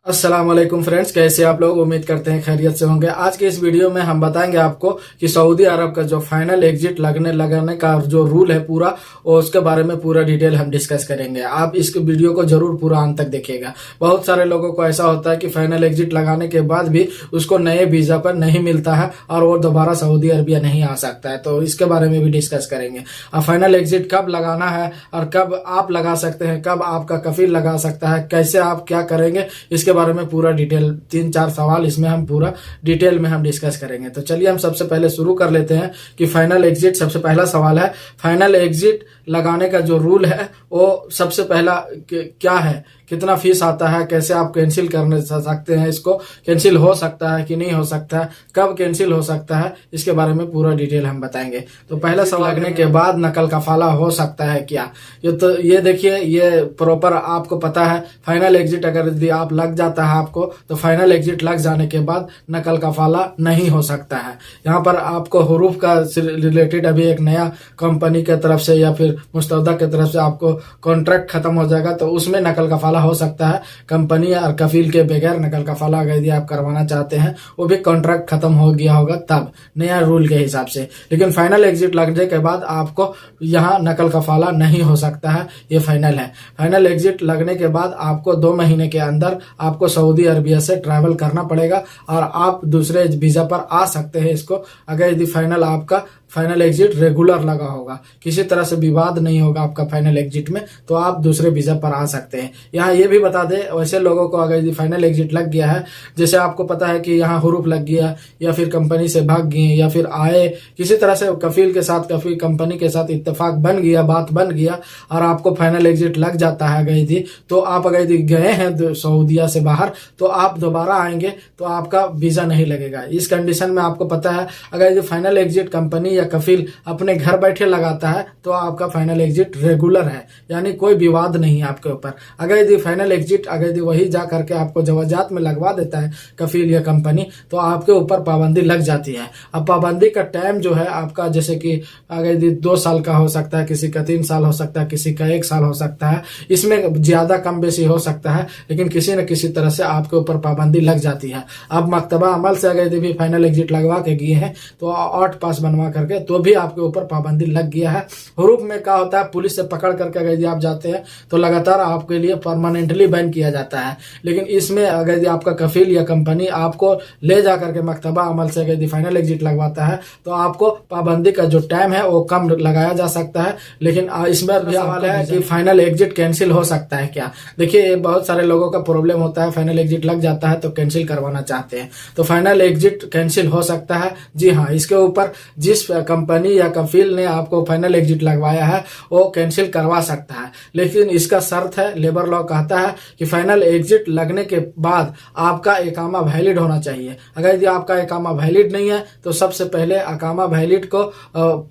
अस्सलाम वालेकुम फ्रेंड्स, कैसे आप लोग? उम्मीद करते हैं खैरियत से होंगे। आज के इस वीडियो में हम बताएंगे आपको कि सऊदी अरब का जो फाइनल एग्जिट लगाने का जो रूल है पूरा, और उसके बारे में पूरा डिटेल हम डिस्कस करेंगे। आप इस वीडियो को जरूर पूरा अंत तक देखिएगा। बहुत सारे लोगों को ऐसा होता है कि फाइनल एग्जिट लगाने के बाद भी उसको नए वीजा पर नहीं मिलता है और वो दोबारा सऊदी अरबिया नहीं आ सकता है, तो इसके बारे में भी डिस्कस करेंगे। फाइनल एग्जिट कब लगाना है और कब आप लगा सकते हैं, कब आपका कफील लगा सकता है, कैसे आप क्या करेंगे, इसके बारे में पूरा डिटेल 3-4 सवाल इसमें हम पूरा डिटेल में हम डिस्कस करेंगे। तो चलिए हम सबसे पहले शुरू कर लेते हैं कि फाइनल एग्जिट। सबसे पहला सवाल है, फाइनल एग्जिट लगाने का जो रूल है वो सबसे पहला क्या है, कितना फीस आता है, कैसे आप कैंसिल करने सकते हैं, इसको कैंसिल हो सकता है कि नहीं हो सकता है, कब कैंसिल हो सकता है, इसके बारे में पूरा डिटेल हम बताएंगे। तो पहला सवाल, लगने के बाद नकल कफाला हो सकता है क्या? ये देखिए, ये प्रॉपर आपको पता है। फाइनल एग्जिट अगर यदि आप लग जाता है आपको, तो फाइनल एग्जिट लग जाने के बाद नकल कफाला नहीं हो सकता है। यहाँ पर आपको हुरूफ का रिलेटेड अभी एक नया कंपनी के तरफ से या फिर मुस्तौदा की तरफ से आपको कॉन्ट्रैक्ट खत्म हो जाएगा, तो उसमें नकल कफाला हो सकता है। कंपनी और कफील के बगैर नकल कफाला अगर यदि आप करवाना चाहते हैं, वो भी कॉन्ट्रैक्ट खत्म हो गया होगा तब, नया रूल के हिसाब से। लेकिन फाइनल एग्जिट लगने के बाद आपको यहाँ नकल कफाला नहीं हो सकता है, ये फाइनल है। फाइनल एग्जिट लगने के बाद आपको 2 महीने के अंदर आपको सऊदी अरबिया से ट्रैवल करना पड़ेगा और आप दूसरे वीजा पर आ सकते हैं इसको, अगर यदि आपका फाइनल एग्जिट रेगुलर लगा होगा, किसी तरह से विवाद नहीं होगा आपका फाइनल एग्जिट में, तो आप दूसरे वीजा पर आ सकते हैं। यहाँ ये भी बता दें, वैसे लोगों को अगर फाइनल एग्जिट लग गया है, जैसे आपको पता है कि यहाँ हुरूफ लग गया या फिर कंपनी से भाग गए या फिर आए, किसी तरह से कफील के साथ कफील कंपनी के साथ इत्तेफाक बन गया, बात बन गया और आपको फाइनल एग्जिट लग जाता है गई थी, तो आप अगर गए हैं सऊदिया से बाहर, तो आप दोबारा आएंगे तो आपका वीजा नहीं लगेगा। इस कंडीशन में आपको पता है, अगर फाइनल एग्जिट कंपनी कफील अपने घर बैठे लगाता है तो आपका फाइनल एग्जिट रेगुलर है, यानी कोई विवाद नहीं है आपके ऊपर। अगर यदि फाइनल एग्जिट अगर यदि वही जा करके आपको जवाजात में लगवा देता है कफील या कंपनी, तो आपके ऊपर पाबंदी लग जाती है। अब पाबंदी का टाइम जो है आपका, जैसे कि अगर यदि 2 साल का हो सकता है, किसी का 3 साल हो सकता है, किसी का 1 साल हो सकता है, इसमें ज्यादा कम बेसी हो सकता है, लेकिन किसी न किसी तरह से आपके ऊपर पाबंदी लग जाती है। अब मकतबा अमल से अगर यदि फाइनल एग्जिट लगवा के गए हैं तो 8 पास बनवा करके, तो भी आपके ऊपर पाबंदी लग गया है। हुरूफ में क्या होता है, पुलिस से पकड़ करके अगर आप जाते हैं तो लगातार आपके लिए परमानेंटली बैन किया जाता है। लेकिन इसमें अगर आपका कफील या कंपनी आपको ले जा करके मकतबा अमल से अगर फाइनल एग्जिट लगवाता है, तो आपको पाबंदी का जो टाइम है वो कम लगाया जा सकता है। लेकिन इसमें भी सवाल है कि फाइनल एग्जिट कैंसिल हो सकता है क्या? देखिए, बहुत सारे लोगों का प्रॉब्लम होता है, फाइनल एग्जिट लग जाता है तो कैंसिल करवाना चाहते हैं, तो फाइनल एग्जिट कैंसिल हो सकता है। जी हाँ, इसके ऊपर जिस कंपनी या कफील ने आपको फाइनल एग्जिट लगवाया है वो कैंसिल करवा सकता है, लेकिन इसका शर्त है, लेबर लॉ कहता है कि फाइनल एग्जिट लगने के बाद आपका इकामा वैलिड होना चाहिए। अगर यदि आपका इकामा वैलिड नहीं है तो सबसे पहले इकामा वैलिड को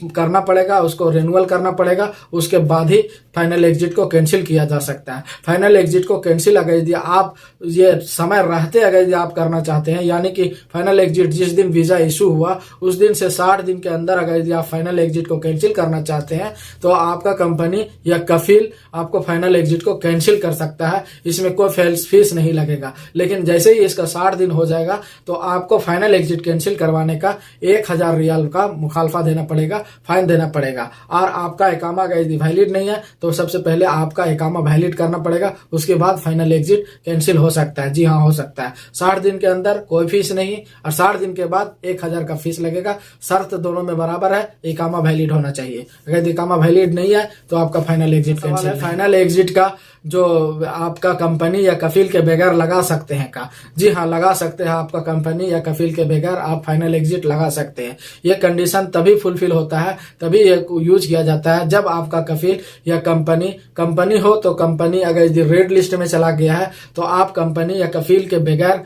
करना पड़ेगा, उसको रिन्यूअल करना पड़ेगा, उसके बाद ही फाइनल एग्जिट को कैंसिल किया जा सकता है। फाइनल एग्जिट को कैंसिल अगर यदि आप ये समय रहते अगर यदि आप करना चाहते हैं, यानी कि फाइनल एग्जिट जिस दिन वीजा इशू हुआ उस दिन से 60 दिन के अंदर अगर यदि आप फाइनल एग्जिट को कैंसिल करना चाहते हैं, तो आपका कंपनी या कफील आपको फाइनल एग्जिट को कैंसिल कर सकता है। इसमें कोई फीस नहीं लगेगा। लेकिन जैसे ही इसका 60 दिन हो जाएगा तो आपको फाइनल एग्जिट कैंसिल करवाने का 1000 रियाल का मुखालफा देना पड़ेगा, फाइन देना पड़ेगा। और आपका इकामा अगर यदि वैलिड नहीं है तो सबसे पहले आपका इकामा वैलिड करना पड़ेगा, उसके बाद फाइनल एग्जिट कैंसिल हो सकता है। जी हाँ, हो सकता है। 60 दिन के अंदर कोई फीस नहीं और 60 दिन के बाद 1000 का फीस लगेगा। शर्त दोनों में बराबर है, इकामा वैलिड होना चाहिए। अगर इकामा वैलिड नहीं है तो आपका फाइनल एग्जिट कैंसिल है। फाइनल एग्जिट का जो आपका कंपनी या कफील के बगैर लगा सकते हैं का? जी हाँ, लगा सकते हैं। आपका कंपनी या कफील के बगैर आप फाइनल एग्जिट लगा सकते हैं। ये कंडीशन तभी फुलफिल होता है, तभी ये यूज किया जाता है जब आपका कफील या कंपनी हो, तो कंपनी अगर यदि रेड लिस्ट में चला गया है तो आप कंपनी या कफील के बगैर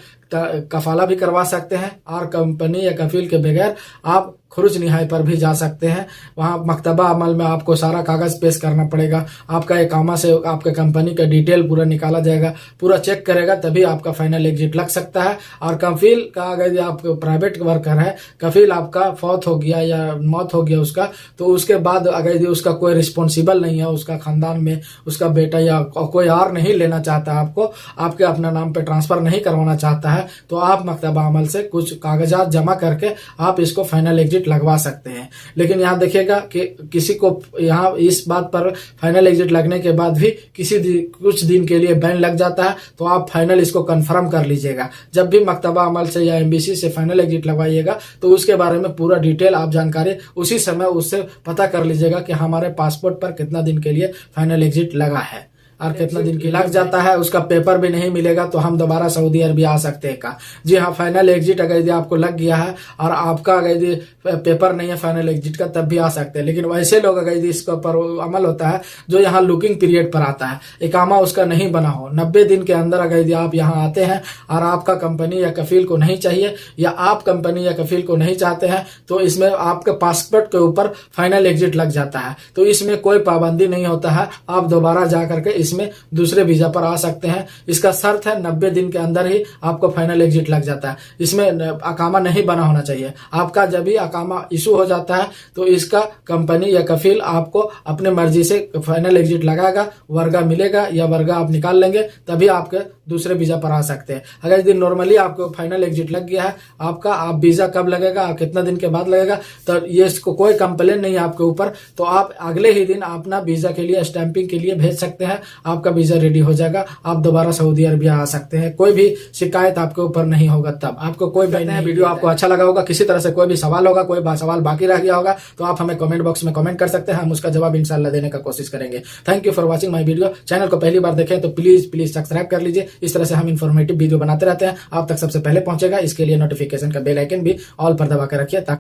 कफाला भी करवा सकते हैं और कंपनी या कफील के बगैर आप खुरुज निहाई पर भी जा सकते हैं। वहां मकतबा अमल में आपको सारा कागज पेश करना पड़ेगा, आपका इकामा से आपके कंपनी का डिटेल पूरा निकाला जाएगा, पूरा चेक करेगा, तभी आपका फाइनल एग्जिट लग सकता है। और कफील का अगर आप प्राइवेट वर्कर है, कफील आपका फौत हो गया या मौत हो गया उसका, तो उसके बाद अगर उसका कोई रिस्पॉन्सिबल नहीं है, उसका खानदान में उसका बेटा या कोई और नहीं लेना चाहता आपको, आपके अपना नाम पे ट्रांसफर नहीं करवाना चाहता है, तो आप मकतबा अमल से कुछ कागजात जमा करके आप इसको फाइनल एग्जिट लगवा सकते हैं। लेकिन यहाँ देखिएगा कि किसी को यहाँ इस बात पर फाइनल एग्जिट लगने के बाद भी कुछ दिन के लिए बैन लग जाता है, तो आप फाइनल इसको कंफर्म कर लीजिएगा। जब भी मकतबा अमल से या एमबीसी से फाइनल एग्जिट लगवाइएगा तो उसके बारे में पूरा डिटेल आप जानकारी उसी समय उससे पता कर लीजिएगा कि हमारे पासपोर्ट पर कितना दिन के लिए फाइनल एग्जिट लगा है और कितना दिन की लग जाता है, उसका पेपर भी नहीं मिलेगा तो हम दोबारा सऊदी अरबिया आ सकते हैं का। जी हाँ, फाइनल एग्जिट अगर यदि आपको लग गया है और आपका अगर यदि पेपर नहीं है फाइनल एग्जिट का, तब भी आ सकते हैं। लेकिन वैसे लोग अगर यदि इसका पर अमल होता है जो यहाँ लुकिंग पीरियड पर आता है, इकामा उसका नहीं बना हो, 90 दिन के अंदर अगर यदि आप यहाँ आते हैं और आपका कंपनी या कफील को नहीं चाहिए या आप कंपनी या कफील को नहीं चाहते हैं, तो इसमें आपके पासपोर्ट के ऊपर फाइनल एग्जिट लग जाता है। तो इसमें कोई पाबंदी नहीं होता है, आप दोबारा जा करके इसमें दूसरे वीजा पर आ सकते हैं। इसका शर्त है 90 दिन के अंदर ही आपको फाइनल एग्जिट लग जाता है। इसमें अकामा नहीं बना होना चाहिए। आपका जब भी अकामा इशू हो जाता है तो इसका कंपनी या कफील आपको अपने मर्जी से फाइनल एग्जिट लगाएगा, वर्गा मिलेगा या वर्गा आप निकाल लेंगे, तभी आपके दूसरे वीजा पर आ सकते हैं। अगर यदि नॉर्मली आपको फाइनल एग्जिट लग गया है आपका, आप वीजा कब लगेगा, कितना दिन के बाद लगेगा, तो ये इसको कोई कंप्लेन नहीं है आपके ऊपर, तो आप अगले ही दिन अपना वीजा के लिए स्टैंपिंग के लिए भेज सकते हैं, आपका वीजा रेडी हो जाएगा, आप दोबारा सऊदी अरबिया आ सकते हैं। कोई भी शिकायत आपके ऊपर नहीं होगा, तब आपको कोई नहीं। वीडियो आपको अच्छा लगा होगा, किसी तरह से कोई भी सवाल होगा, कोई सवाल बाकी रह गया होगा, तो आप हमें कमेंट बॉक्स में कमेंट कर सकते हैं, हम उसका जवाब इंशाल्लाह देने का कोशिश करेंगे। Thank you for watching my video. Channel को पहली बार देखें तो प्लीज सब्सक्राइब कर लीजिए। इस तरह से हम इन्फॉर्मेटिव वीडियो बनाते रहते हैं, आप तक सबसे पहले पहुंचेगा। इसके लिए नोटिफिकेशन का बेल आइकन भी ऑल पर दबा कर रखिए।